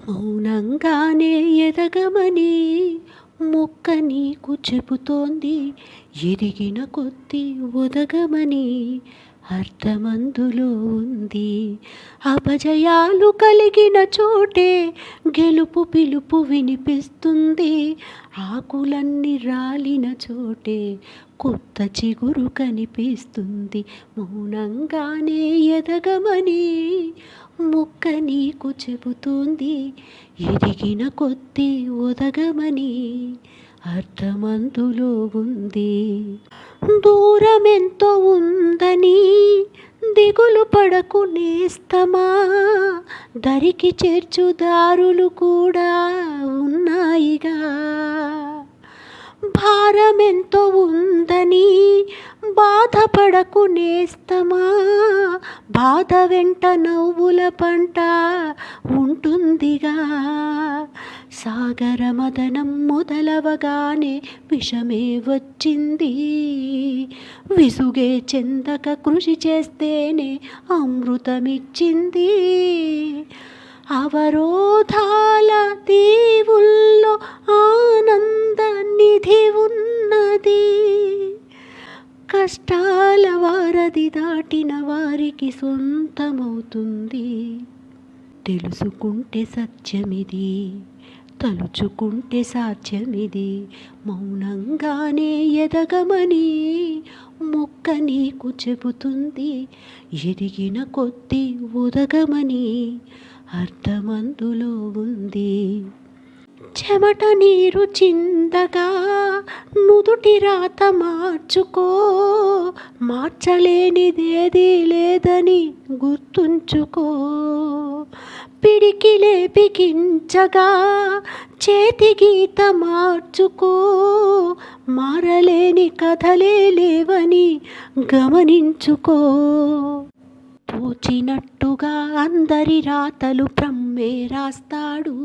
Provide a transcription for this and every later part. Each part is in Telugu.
మౌనంగానే ఎదగమని మొక్క నీకు చెబుతోంది. ఎదిగిన కొద్దీ ఒదగమని అర్థమందులో ఉంది. అపజయాలు కలిగిన చోటే గెలుపు పిలుపు వినిపిస్తుంది. ఆకులన్నీ రాలిన చోటే కొత్త చిగురు కనిపిస్తుంది. మౌనంగానే ఎదగమని మొక్క నీకు చెబుతోంది. ఎదిగిన కొద్దీ ఒదగమని అర్థమందులో ఉంది. దూరమెంతో ఉందని దిగులు పడకు నేస్తమా, దరికి చేర్చు దారులు కూడా ఉన్నాయిగా. భారమెంతో ఉందని బాధపడకు నేస్తమా, బాధ వెంట నవ్వుల పంట ఉంటుందిగా. సాగర మదనం మొదలవగానే విషమే వచ్చింది. విసుగే చెందక కృషి చేస్తేనే అమృతమిచ్చింది. అవరోధాల దీవుల్లో ఆనంద నిధి ఉన్నది. కష్టాల వారధి దాటిన వారికి సొంతమవుతుంది. తెలుసుకుంటే సత్యమిది, తలుచుకుంటే సాధ్యమిది. మౌనంగానే ఎదగమని మొక్క నీకు చెబుతుంది. ఎదిగిన కొద్దీ ఒదగమని అర్థమందులో ఉంది. చెమట నీరు చిందగా నుదుటి రాత మార్చుకో, మార్చలేనిదేదీ లేదని గుర్తుంచుకో. పిడికిలే బిగించగా చేతి గీత మార్చుకో, మారలేని కథలే లేవని గమనించుకో. తోచినట్టుగా అందరి రాతలు బ్రహ్మే రాస్తాడు.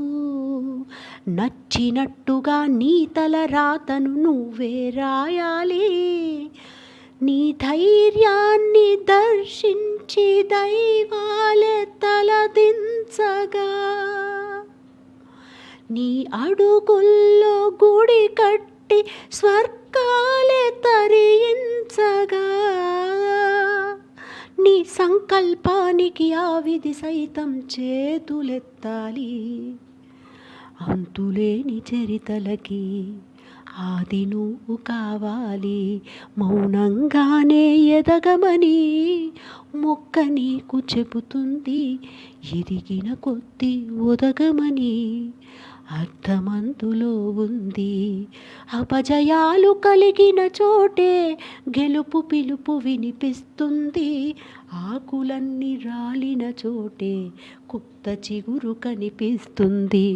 నచ్చినట్టుగా నీ తల రాతను నువ్వే రాయాలి. నీ ధైర్యాన్ని దర్శించి దైవాలే తలదించగా, నీ అడుగుల్లో గుడి కట్టి స్వర్గాలే తరించగా, నీ సంకల్పానికి ఆ విధి సైతం చేతులెత్తాలి. అంతులేని చరితలకి ఆది నువ్వు కావాలి. మౌనంగానే ఎదగమని మొక్క నీకు చెబుతుంది. ఎదిగిన కొద్దీ ఒదగమని అర్థమందులో ఉంది. అపజయాలు కలిగిన చోటే గెలుపు పిలుపు వినిపిస్తుంది. ఆకులన్నీ రాలిన చోటే కొత్త చిగురు కనిపిస్తుంది.